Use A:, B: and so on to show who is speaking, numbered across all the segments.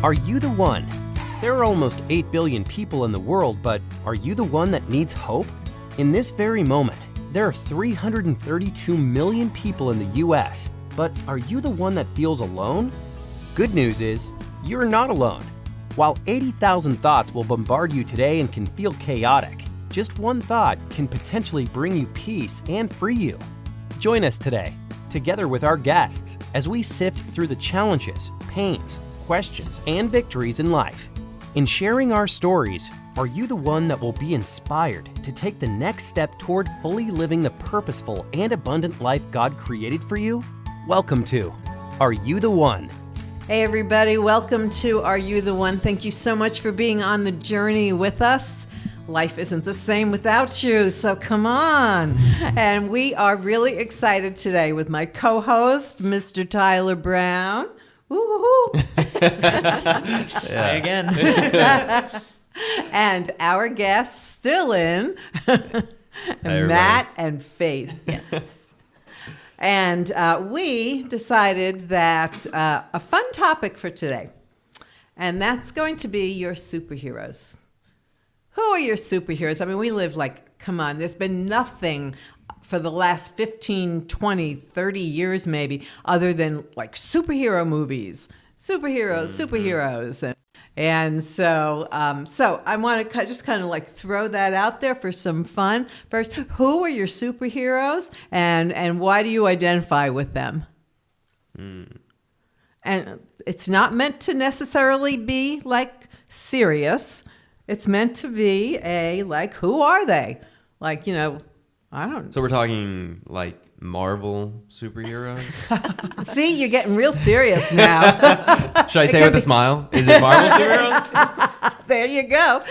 A: Are you the one? There are almost 8 billion people in the world, but are you the one that needs hope? In this very moment, there are 332 million people in the US, but are you the one that feels alone? Good news is, you're not alone. While 80,000 thoughts will bombard you today and can feel chaotic, just one thought can potentially bring you peace and free you. Join us today, together with our guests, as we sift through the challenges, pains, questions, and victories in life. In sharing our stories, are you the one that will be inspired to take the next step toward fully living the purposeful and abundant life God created for you? Welcome to Are You the One?
B: Hey everybody, welcome to Are You the One? Thank you so much for being on the journey with us. Life isn't the same without you, so come on. And we are really excited today with my co-host, Mr. Tyler Brown. Woo-hoo-hoo.
C: Hi again.
B: And our guests still in, Matt and Faith. Yes. And we decided that a fun topic for today, and that's going to be your superheroes. Who are your superheroes? I mean, we live come on, there's been nothing for the last 15, 20, 30 years maybe, other than superhero movies. Superheroes. And so I want to just kind of throw that out there for some fun. First, who are your superheroes and why do you identify with them? And it's not meant to necessarily be serious. It's meant to be who are they? I don't.
C: So we're talking Marvel superheroes?
B: See, you're getting real serious now.
C: Should I say it with a smile? Is it Marvel superheroes?
B: There you go.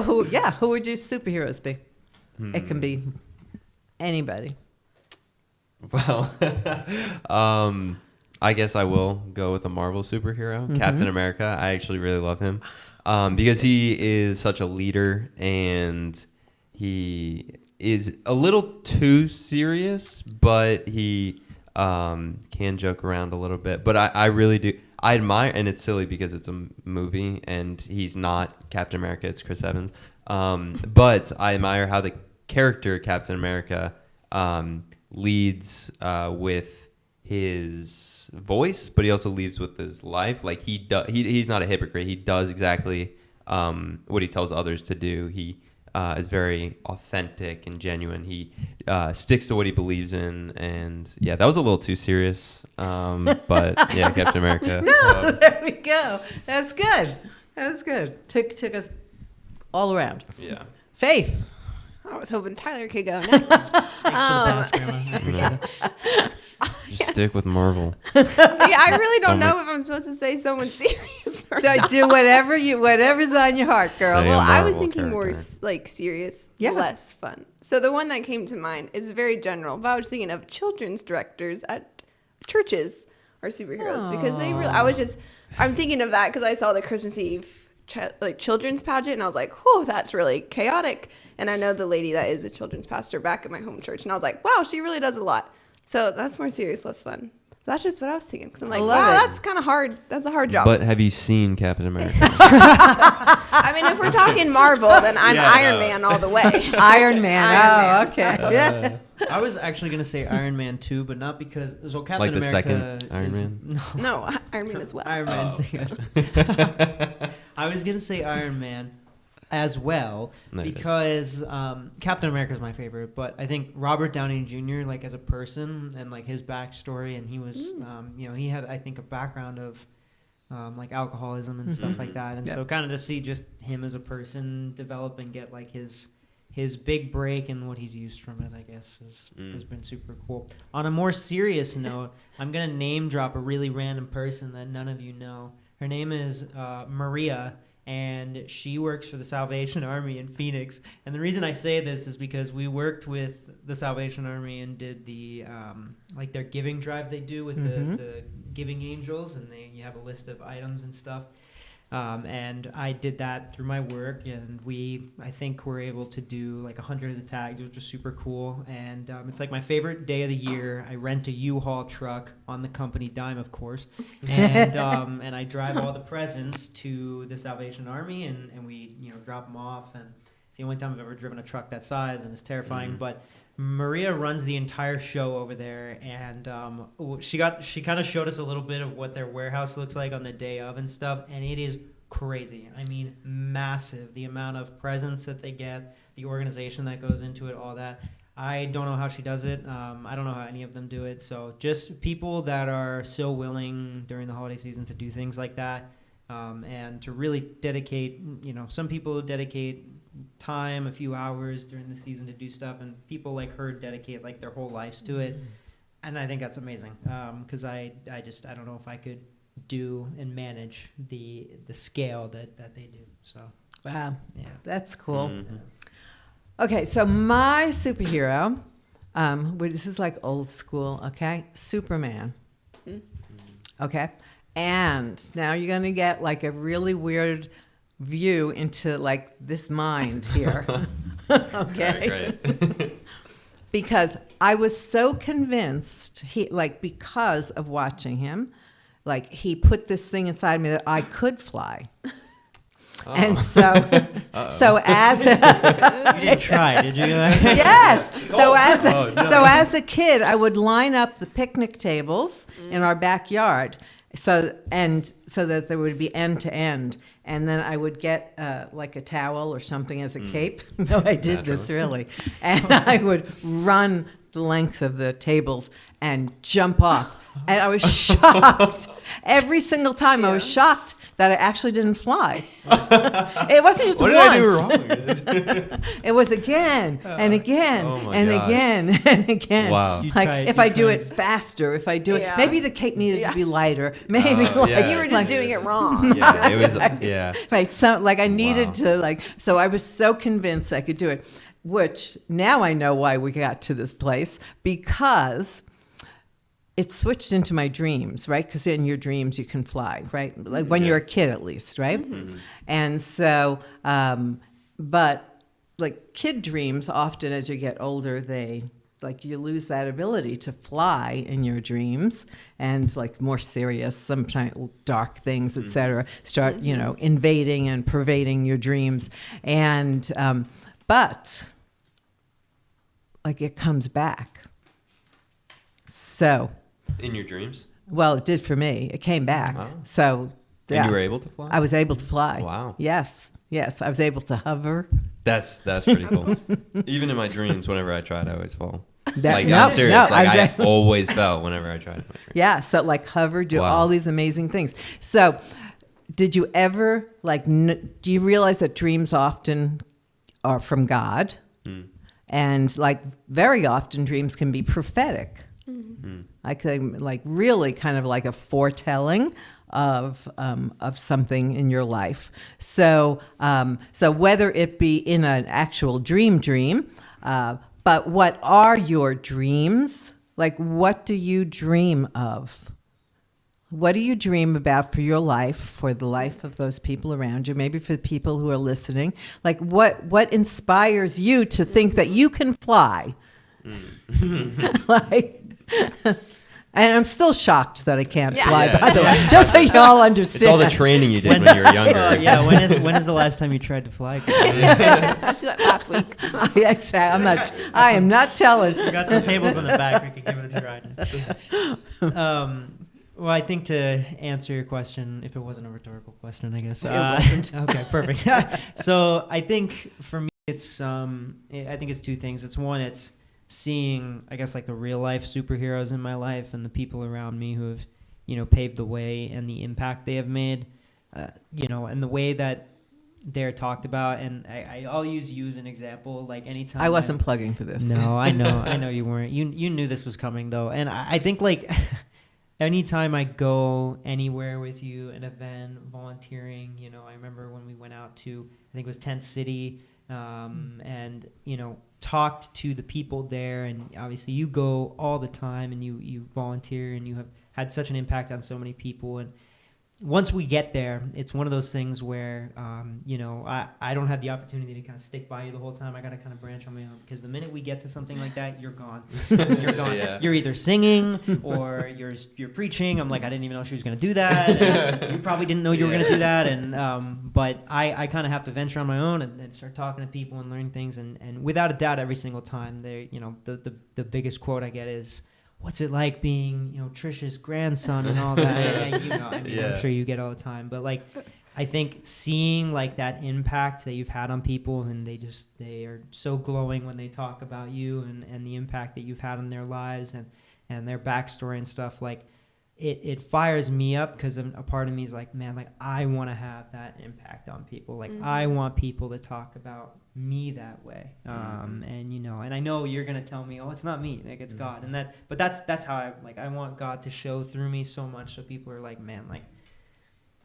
B: Who would your superheroes be? It can be anybody.
C: Well, I guess I will go with a Marvel superhero, Captain America. I actually really love him because he is such a leader and he is a little too serious, but he can joke around a little bit. But I really do. I admire, and it's silly because it's a movie and he's not Captain America, it's Chris Evans. But I admire how the character Captain America leads with his voice, but he also leads with his life. He's not a hypocrite. He does exactly what he tells others to do. He is very authentic and genuine. He sticks to what he believes in, and yeah, that was a little too serious. But yeah, Captain America.
B: No, there we go. That's good. Took us all around.
C: Yeah.
B: Faith.
D: I was hoping Tyler could go next.
C: Just stick with Marvel.
D: Yeah, I really don't know if I'm supposed to say someone serious or not.
B: Do whatever's on your heart, girl.
C: Say
D: Well, I was
C: Marvel
D: thinking more
C: character.
D: serious,
B: Yeah.
D: less fun. So the one that came to mind is very general, but I was thinking of children's directors at churches are superheroes because they really. I'm thinking of that because I saw the Christmas Eve children's pageant and I was like, whoa, that's really chaotic. And I know the lady that is a children's pastor back at my home church, and I was like, wow, she really does a lot. So that's more serious, less fun. That's just what I was thinking. Because I'm like, wow, that's kind of hard. That's a hard job.
C: But have you seen Captain America?
D: I mean, if we're talking Marvel, then I'm Iron Man all the way.
B: Iron Man. Okay.
A: Yeah.
E: I was actually going to say Iron Man 2, but not because... So Captain
C: the
E: America
C: second Iron Man?
D: No, Iron Man as well.
E: Iron Man's I was going to say Iron Man as well because Captain America is my favorite, but I think Robert Downey Jr. As a person and his backstory, and he was he had I think a background of alcoholism and stuff like that, and so kind of to see just him as a person develop and get his big break and what he's used from it, I guess has been super cool. On a more serious note, I'm gonna name drop a really random person that none of you know. Her name is Maria. And she works for the Salvation Army in Phoenix. And the reason I say this is because we worked with the Salvation Army and did the their giving drive they do with the giving angels, and you have a list of items and stuff. And I did that through my work, and I think we're able to do like 100 of the tags, which is super cool. And it's like my favorite day of the year. I rent a U-Haul truck on the company dime, of course, and and I drive all the presents to the Salvation Army, and we drop them off. And it's the only time I've ever driven a truck that size, and it's terrifying. But Maria runs the entire show over there, and she kind of showed us a little bit of what their warehouse looks like on the day of and stuff, and it is crazy. I mean, massive. The amount of presents that they get, the organization that goes into it, all that. I don't know how she does it. I don't know how any of them do it. So just people that are so willing during the holiday season to do things like that, and to really dedicate. Some people dedicate time, a few hours during the season to do stuff, and people like her dedicate like their whole lives to it, and I think that's amazing, because I don't know if I could do and manage the scale that they do. So
B: Wow,
E: yeah,
B: that's cool. Okay, so my superhero, this is like old school, okay? Superman. Okay, and now you're gonna get like a really weird view into like this mind here. Okay.
C: Right.
B: Because I was so convinced because of watching him, like he put this thing inside me that I could fly. And so as
E: you didn't try, did you?
B: yes, so as a kid, I would line up the picnic tables in our backyard, so that there would be end to end. And then I would get like a towel or something as a cape. No, I did this really. And I would run the length of the tables and jump off. And I was shocked. Every single time I was shocked that I actually didn't fly. It wasn't just
C: what
B: once.
C: What did I do wrong?
B: It was again and again and
C: gosh.
B: again and again.
C: Wow.
B: Like if I do it faster, if I do it, maybe the cape needed to be lighter. Maybe
D: You were just doing it wrong.
C: Yeah, it was. Yeah.
B: Right. So I needed to so I was so convinced I could do it, which now I know why we got to this place, because it switched into my dreams, right? Because in your dreams you can fly, right? Like when you're a kid, at least, right? Mm-hmm. And so, but like kid dreams, often as you get older, you lose that ability to fly in your dreams, and like more serious, sometimes dark things, etc., start, invading and pervading your dreams. And, but like it comes back. So.
C: In your dreams?
B: Well, it did for me. It came back.
C: Oh.
B: So. Yeah.
C: And you were able to fly?
B: I was able to fly.
C: Wow.
B: Yes. I was able to hover.
C: That's pretty cool. Even in my dreams, whenever I tried, I always fall.
B: I'm
C: serious. I always fell whenever I tried.
B: Yeah. So like hover, do all these amazing things. So did you ever do you realize that dreams often are from God? And like very often dreams can be prophetic. Like really kind of like a foretelling of something in your life. So whether it be in an actual dream, but what are your dreams? Like, what do you dream of? What do you dream about for your life, for the life of those people around you, maybe for the people who are listening? Like, what inspires you to think that you can fly? And I'm still shocked that I can't fly, by the way, just so y'all understand.
C: It's all the training you did when you were younger.
E: When is the last time you tried to fly?
D: She's like, last week.
B: Exactly. I am not telling.
E: We got some tables in the back. We could give it a try. Well, I think to answer your question, if it wasn't a rhetorical question, I guess.
B: It wasn't.
E: Okay, perfect. So I think for me, it's two things. It's one, it's seeing, I guess, like the real life superheroes in my life and the people around me who have, paved the way and the impact they have made, and the way that they're talked about. And I'll use you as an example. Like anytime
B: I wasn't plugging for this.
E: No, I know you weren't. You knew this was coming though, and I think like anytime I go anywhere with you, an event, volunteering, I remember when we went out to, I think it was Tent City, and talked to the people there, and obviously you go all the time and you volunteer and you have had such an impact on so many people, and once we get there, it's one of those things where, I don't have the opportunity to kind of stick by you the whole time. I got to kind of branch on my own, because the minute we get to something like that, you're gone. You're gone. Yeah. You're either singing or you're preaching. I'm like, I didn't even know she was going to do that. And you probably didn't know you were going to do that. And but I kind of have to venture on my own and start talking to people and learn things. And without a doubt, every single time, the biggest quote I get is, "What's it like being, Trish's grandson and all that?" I'm sure you get all the time. But like, I think seeing like that impact that you've had on people, and they are so glowing when they talk about you and the impact that you've had on their lives and their backstory and stuff, like it fires me up, because a part of me is like, man, like I want to have that impact on people. Like I want people to talk about me that way. And I know you're going to tell me, oh, it's not me, like it's God. But that's how I want God to show through me so much, so people are like, man, like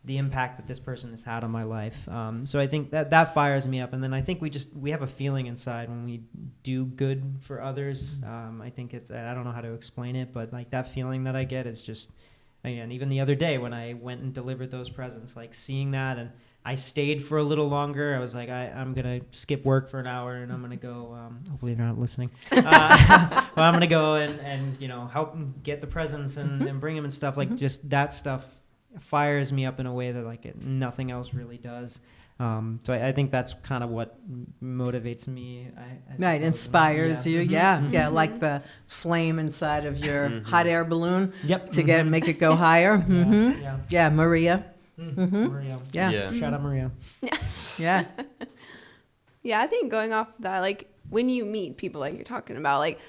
E: the impact that this person has had on my life. So I think that fires me up. And then I think we have a feeling inside when we do good for others. I think I don't know how to explain it, but like that feeling that I get is just, again, even the other day when I went and delivered those presents, like seeing that, and I stayed for a little longer. I was like, I'm going to skip work for an hour, and I'm going to go, hopefully they're not listening. Well, I'm going to go and help them get the presents and bring them and stuff. Like just that stuff fires me up in a way that like nothing else really does. So I think that's kind of what motivates me.
B: Right, inspires you. Yeah, like the flame inside of your hot air balloon.
E: Yep.
B: To make it go higher. Yeah, Maria.
E: Maria.
B: Yeah.
E: Shout out Maria.
B: Yeah.
D: Yeah, I think going off that, like when you meet people like you're talking about, like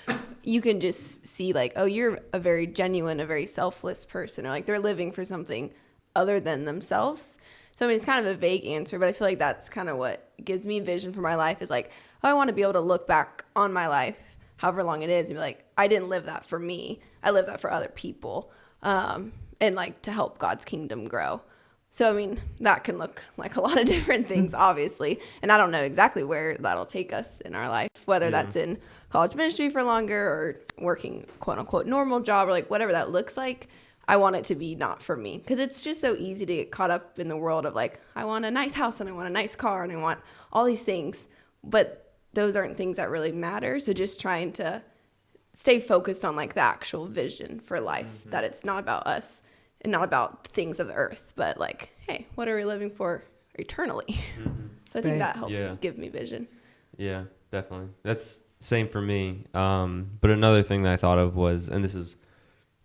D: you can just see like, oh, you're a very genuine, a very selfless person, or like they're living for something other than themselves. So I mean, it's kind of a vague answer, but I feel like that's kind of what gives me vision for my life, is like, oh, I want to be able to look back on my life, however long it is, and be like, I didn't live that for me. I lived that for other people, and like to help God's kingdom grow. So, I mean, that can look like a lot of different things, obviously. And I don't know exactly where that'll take us in our life, whether that's in college ministry for longer or working, quote unquote, normal job, or like whatever that looks like. I want it to be not for me, because it's just so easy to get caught up in the world of like, I want a nice house and I want a nice car and I want all these things. But those aren't things that really matter. So just trying to stay focused on like the actual vision for life, that it's not about us and not about the things of the earth, but like, hey, what are we living for eternally? So I think that helps give me vision.
C: Yeah, definitely. That's same for me. But another thing that I thought of was, and this is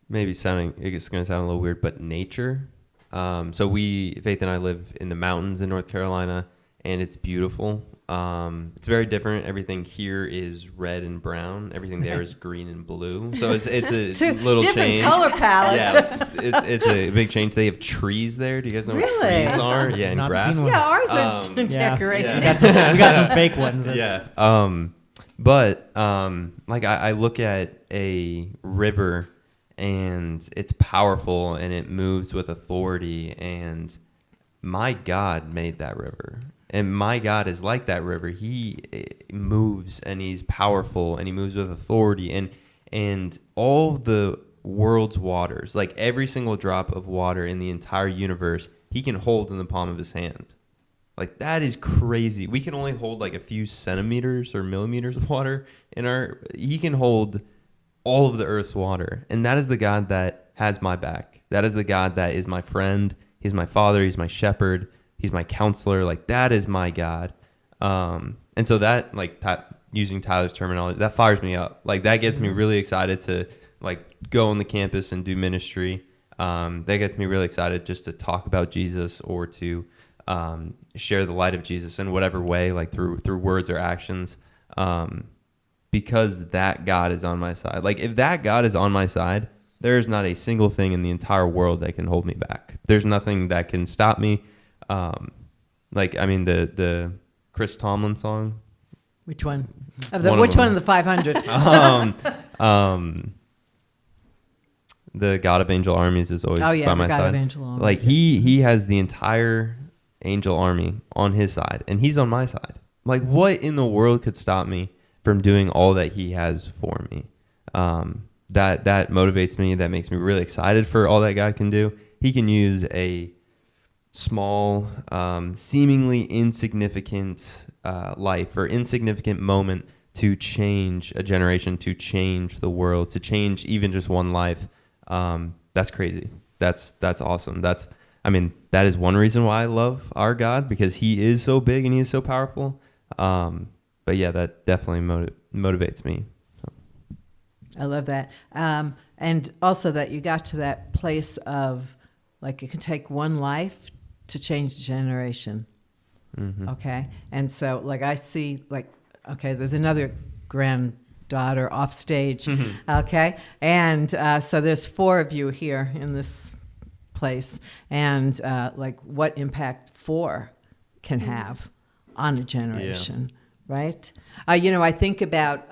C: maybe it's going to sound a little weird, but nature. So Faith and I live in the mountains in North Carolina, and it's beautiful. It's very different. Everything here is red and brown. Everything there is green and blue. So it's a little
B: different
C: change.
B: Color palette.
C: Yeah, it's a big change. They have trees there. Do you guys know what trees are? Yeah, and
E: Not
C: grass.
E: seen one.
B: Yeah, ours are decorated.
C: Yeah.
E: We got some fake ones.
C: Yeah. Like I look at a river, and it's powerful and it moves with authority, and my God made that river. And my God is like that river. He moves, and he's powerful, and he moves with authority. And all the world's waters, like every single drop of water in the entire universe, he can hold in the palm of his hand. Like, that is crazy. We can only hold like a few centimeters or millimeters of water he can hold all of the earth's water. And that is the God that has my back. That is the God that is my friend. He's my father. He's my shepherd. He's my counselor. Like, that is my God. And so that, like, using Tyler's terminology, that fires me up. Like, that gets me really excited to, like, go on the campus and do ministry. That gets me really excited just to talk about Jesus, or to share the light of Jesus in whatever way, like through words or actions, because that God is on my side. Like, if that God is on my side, there is not a single thing in the entire world that can hold me back. There's nothing that can stop me. The Chris Tomlin song.
B: Which one? Which one of the 500?
C: The God of Angel Armies is always by my
B: God
C: side.
B: Of Angel Armies.
C: Like, he has the entire angel army on his side, and he's on my side. Like, what in the world could stop me from doing all that he has for me? That motivates me. That makes me really excited for all that God can do. He can use a small, seemingly insignificant life or insignificant moment to change a generation, to change the world, to change even just one life. That's crazy. That's awesome. That is one reason why I love our God, because he is so big and he is so powerful. But yeah, that definitely motivates me. So.
B: I love that. And also that you got to that place of, like, it can take one life to change a generation. Mm-hmm. Okay. And so, like, I see, like, okay, there's another granddaughter off stage. Mm-hmm. Okay. And so there's 4 of you here in this place. And like, what impact 4 can have on a generation, right? I think about,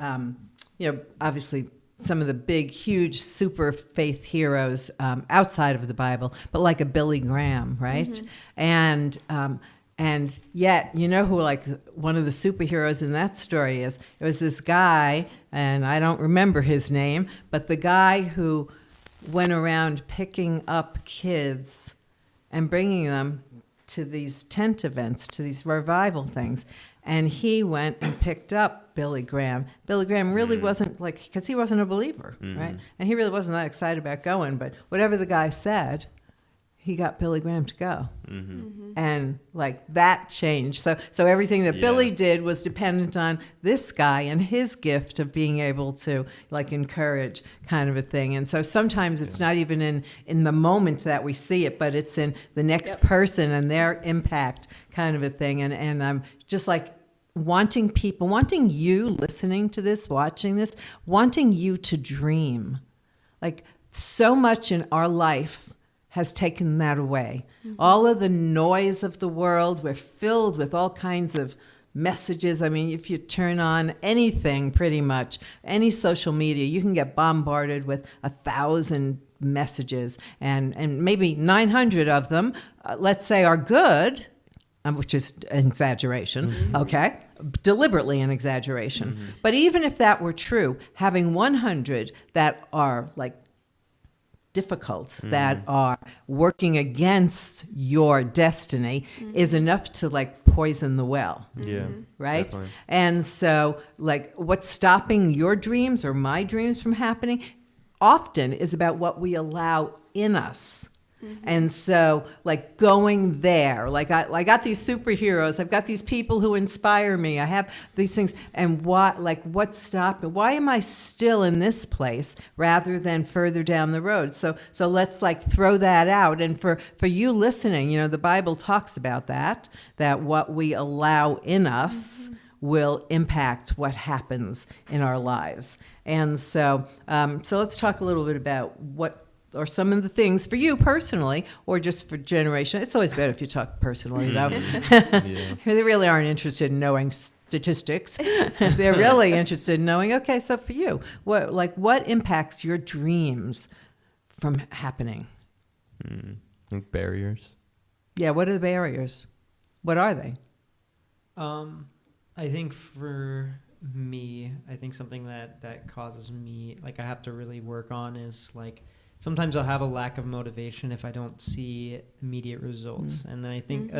B: obviously some of the big, huge, super faith heroes outside of the Bible, but like a Billy Graham, right? Mm-hmm. And yet, who, like, one of the superheroes in that story is? It was this guy, and I don't remember his name, but the guy who went around picking up kids and bringing them to these tent events, to these revival things. And he went and picked up Billy Graham. Billy Graham really wasn't, like, because he wasn't a believer, right? And he really wasn't that excited about going, but whatever the guy said, he got Billy Graham to go. Mm-hmm. Mm-hmm. And, like, that changed. So everything that Billy did was dependent on this guy and his gift of being able to, like, encourage, kind of a thing. And so sometimes it's not even in the moment that we see it, but it's in the next person and their impact, kind of a thing. And I'm just, like, wanting you listening to this, watching this, wanting you to dream. Like, so much in our life has taken that away. Mm-hmm. All of the noise of the world, we're filled with all kinds of messages. I mean, if you turn on anything, pretty much, any social media, you can get bombarded with 1,000 messages, and maybe 900 of them, let's say, are good, which is an exaggeration, okay? Deliberately an exaggeration. Mm-hmm. But even if that were true, having 100 that are, like, difficult, that are working against your destiny, is enough to, like, poison the well.
C: Yeah.
B: Right?
C: Definitely. And
B: so, like, what's stopping your dreams or my dreams from happening often is about what we allow in us. And so, like, going there, like, I got these superheroes, I've got these people who inspire me, I have these things, and what's stopping? Why am I still in this place rather than further down the road? So let's, like, throw that out. And for you listening, the Bible talks about that what we allow in us will impact what happens in our lives. And so let's talk a little bit about what or some of the things for you personally, or just for generation. It's always better if you talk personally, though. They really aren't interested in knowing statistics. They're really interested in knowing, okay, so for you, what impacts your dreams from happening?
C: Like barriers.
B: Yeah, what are the barriers? What are they?
E: I think for me, something that causes me, like, I have to really work on is, like, sometimes I'll have a lack of motivation if I don't see immediate results. And then I think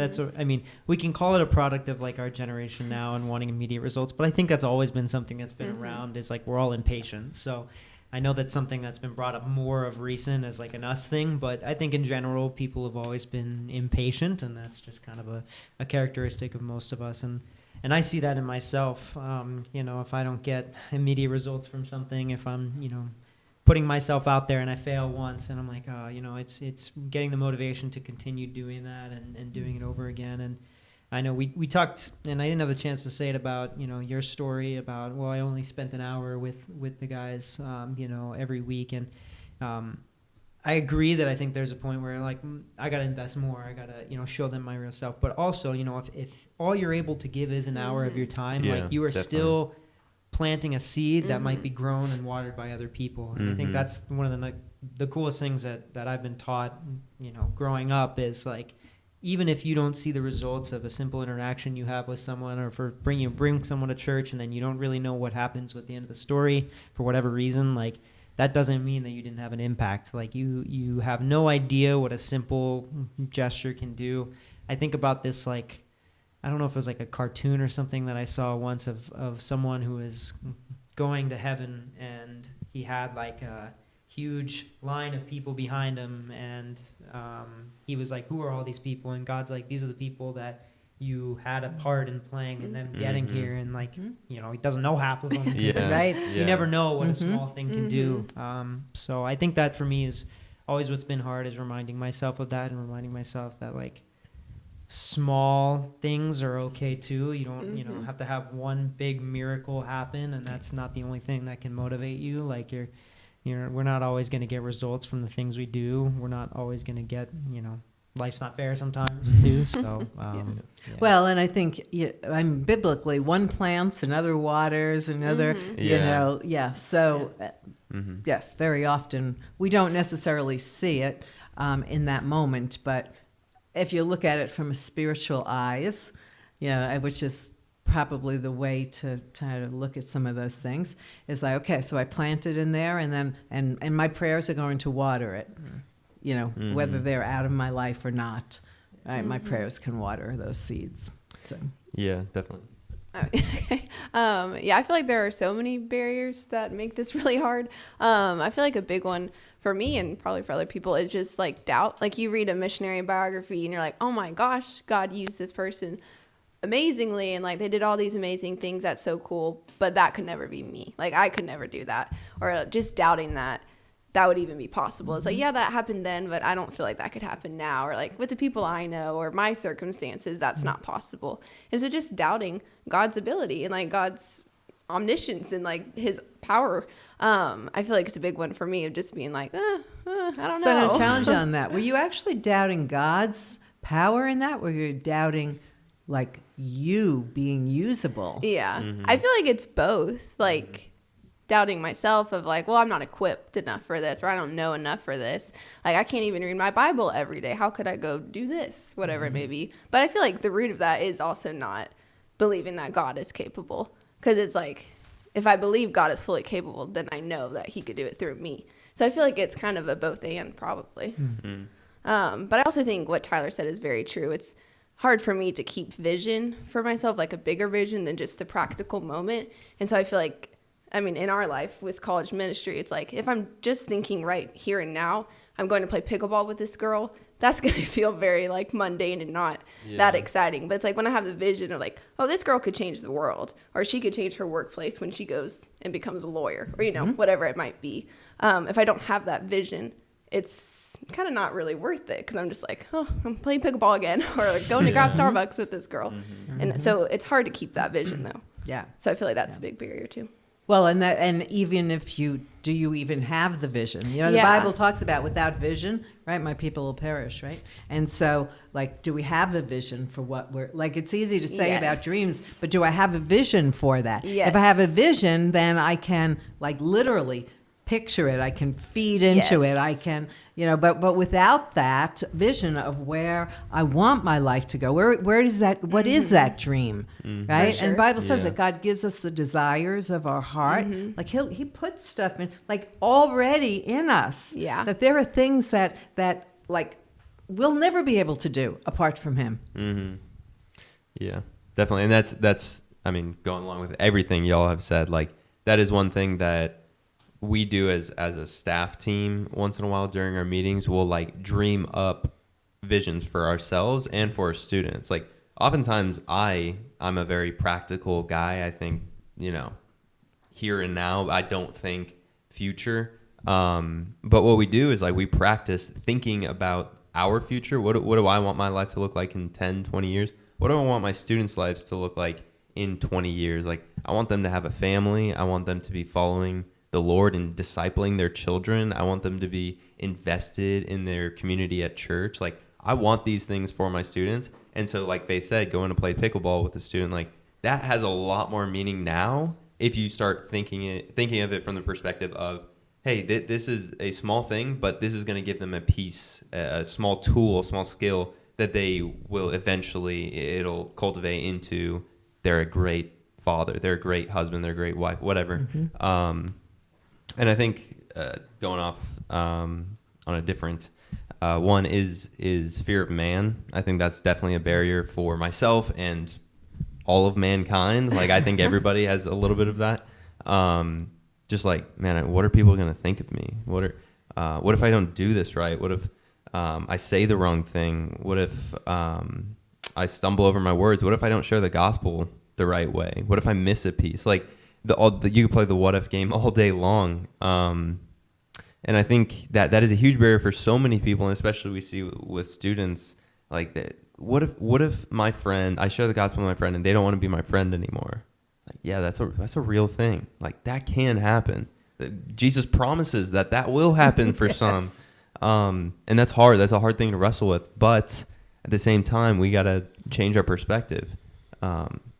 E: we can call it a product of, like, our generation now and wanting immediate results, but I think that's always been something that's been around, is, like, we're all impatient. So I know that's something that's been brought up more of recent as, like, an us thing, but I think in general people have always been impatient, and that's just kind of a characteristic of most of us. And I see that in myself. If I don't get immediate results from something, if I'm, putting myself out there and I fail once, and I'm like, it's getting the motivation to continue doing that and doing it over again. And I know we talked, and I didn't have the chance to say it about, your story about, well, I only spent an hour with the guys, every week. And I agree that I think there's a point where, like, I got to invest more. I got to, show them my real self. But also, if all you're able to give is an hour of your time, like, you are still planting a seed that might be grown and watered by other people. And I think that's one of the coolest things that I've been taught, growing up, is, like, even if you don't see the results of a simple interaction you have with someone, or for bring someone to church and then you don't really know what happens with the end of the story for whatever reason, like, that doesn't mean that you didn't have an impact. Like you have no idea what a simple gesture can do. I think about this, like, I don't know if it was like a cartoon or something that I saw once of someone who was going to heaven, and he had like a huge line of people behind him, and he was like, who are all these people? And God's like, these are the people that you had a part in playing and them getting here. And like, you know, he doesn't know half of them.
B: Right.
E: You never know what a small thing can do. So I think that for me is always what's been hard, is reminding myself of that, and reminding myself that like small things are okay too. You don't, you know, have to have one big miracle happen, and that's not the only thing that can motivate you. Like we're not always going to get results from the things we do. We're not always going to get, you know, life's not fair sometimes too. So, yeah.
B: Well, and I think, biblically, one plants, another waters, another, you know, So, yes, very often we don't necessarily see it in that moment, but if you look at it from a spiritual eyes, you know, which is probably the way to try to look at some of those things, is like, okay, so I planted in there, and then and my prayers are going to water it, you know, whether they're out of my life or not. Right? My prayers can water those seeds. So
C: yeah, definitely.
D: I feel like there are so many barriers that make this really hard. I feel like a big one for me, and probably for other people, is just like doubt. Like you read a missionary biography and you're like, oh my gosh, God used this person amazingly, and like they did all these amazing things. That's so cool, but that could never be me. Like I could never do that. Or just doubting that would even be possible. It's like, yeah, that happened then, but I don't feel like that could happen now. Or like with the people I know or my circumstances, that's not possible. And so just doubting God's ability and like God's omniscience and like his power. I feel like it's a big one for me, of just being like, I don't know.
B: So I'm going to challenge you on that. Were you actually doubting God's power in that? Were you doubting like you being usable?
D: Yeah. I feel like it's both. Like doubting myself of like, well, I'm not equipped enough for this, or I don't know enough for this. Like I can't even read my Bible every day. How could I go do this? Whatever it may be. But I feel like the root of that is also not believing that God is capable. Because it's like, if I believe God is fully capable, then I know that he could do it through me. So I feel like it's kind of a both and, probably. But I also think what Tyler said is very true. It's hard for me to keep vision for myself, like a bigger vision than just the practical moment. And so I feel like, I mean, in our life with college ministry, it's like, if I'm just thinking right here and now, I'm going to play pickleball with this girl, that's going to feel very like mundane and not that exciting. But it's like when I have the vision of like, oh, this girl could change the world, or she could change her workplace when she goes and becomes a lawyer, or, you know, whatever it might be. If I don't have that vision, it's kind of not really worth it, because I'm just like, oh, I'm playing pickleball again, or like going to grab Starbucks with this girl. And so it's hard to keep that vision though.
B: Yeah.
D: So I feel like that's a big barrier too.
B: Well, and even if do you even have the vision? You know, the Bible talks about without vision, right? My people will perish, right? And so, like, do we have a vision for what we're, like, it's easy to say about dreams, but do I have a vision for that?
D: Yes.
B: If I have a vision, then I can, like, literally picture it. I can feed into it. I can, you know, but without that vision of where I want my life to go, where is that, what is that dream, right?
D: Sure.
B: And the Bible says that God gives us the desires of our heart. Like he puts stuff in, like, already in us.
D: Yeah.
B: That there are things that like we'll never be able to do apart from him.
C: Yeah, definitely. And that's I mean, going along with everything y'all have said, like, that is one thing that we do as a staff team once in a while during our meetings. We'll like dream up visions for ourselves and for our students. Like oftentimes I'm a very practical guy. I think, you know, here and now. I don't think future. But what we do is like we practice thinking about our future. What do I want my life to look like in 10, 20 years? What do I want my students' lives to look like in 20 years? Like I want them to have a family. I want them to be following the Lord and discipling their children. I want them to be invested in their community at church. Like I want these things for my students. And so like Faith said, going to play pickleball with a student, like that has a lot more meaning now if you start thinking of it from the perspective of, hey, this is a small thing, but this is going to give them a piece, a small tool, a small skill that they will eventually, it'll cultivate into they're a great father, they're a great husband, they're a great wife, whatever. And I think going off on a different one is fear of man. I think that's definitely a barrier for myself and all of mankind. Like I think everybody has a little bit of that. Just like, man, what are people going to think of me? What if I don't do this right? What if I say the wrong thing? What if I stumble over my words? What if I don't share the gospel the right way? What if I miss a piece? Like you can play the what if game all day long. And I think that is a huge barrier for so many people, and especially we see with students like that. What if my friend, I share the gospel with my friend and they don't want to be my friend anymore? Like, yeah, that's a real thing. Like that can happen. Jesus promises that will happen for some. And that's hard. That's a hard thing to wrestle with. But at the same time, we got to change our perspective.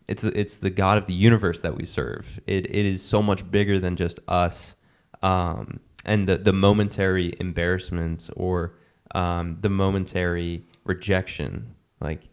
C: It's the God of the universe that we serve. It is so much bigger than just us. And the momentary embarrassment or the momentary rejection. Like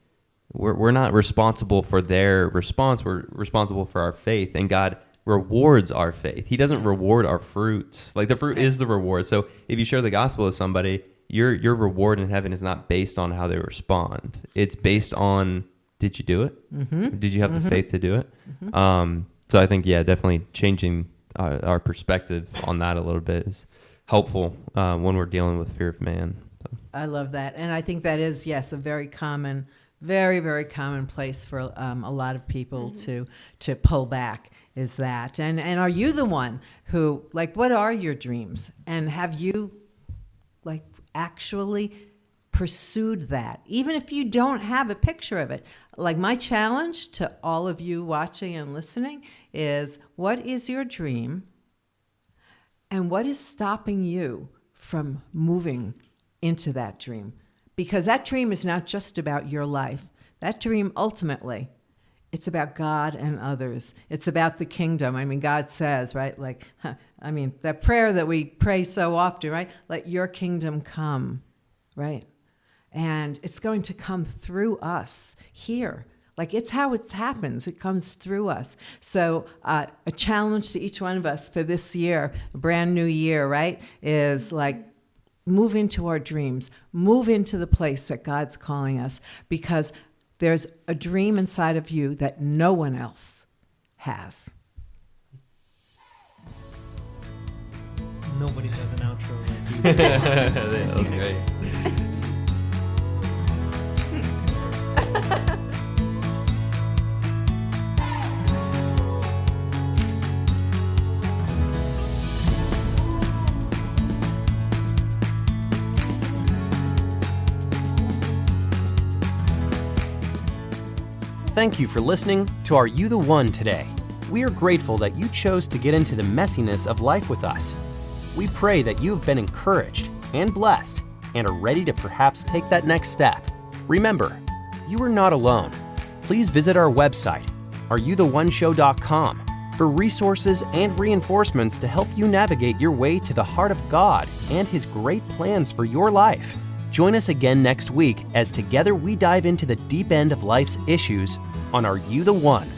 C: we're not responsible for their response. We're responsible for our faith, and God rewards our faith. He doesn't reward our fruit. Like the fruit is the reward. So if you share the gospel with somebody, your reward in heaven is not based on how they respond. It's based on, did you do it? Mm-hmm. Did you have the faith to do it? Mm-hmm. So I think, yeah, definitely changing our perspective on that a little bit is helpful when we're dealing with fear of man. So.
B: I love that. And I think that is, yes, a very common, very, very common place for a lot of people to pull back is that. And are you the one who, like, what are your dreams? And have you, like, actually pursued that? Even if you don't have a picture of it. Like, my challenge to all of you watching and listening is, what is your dream? And what is stopping you from moving into that dream? Because that dream is not just about your life. That dream, ultimately, it's about God and others. It's about the kingdom. I mean, God says, right? Like, that prayer that we pray so often, right? Let your kingdom come, right? And it's going to come through us here. Like, it's how it happens. It comes through us. So a challenge to each one of us for this year, a brand new year, right, is like, move into our dreams. Move into the place that God's calling us, because there's a dream inside of you that no one else has.
E: Nobody does an outro like you.
C: That was great.
A: Thank you for listening to Are You the One today. We are grateful that you chose to get into the messiness of life with us. We pray that you have been encouraged and blessed and are ready to perhaps take that next step. Remember, you are not alone. Please visit our website, areyoutheoneshow.com, for resources and reinforcements to help you navigate your way to the heart of God and His great plans for your life. Join us again next week as together we dive into the deep end of life's issues on Are You the One?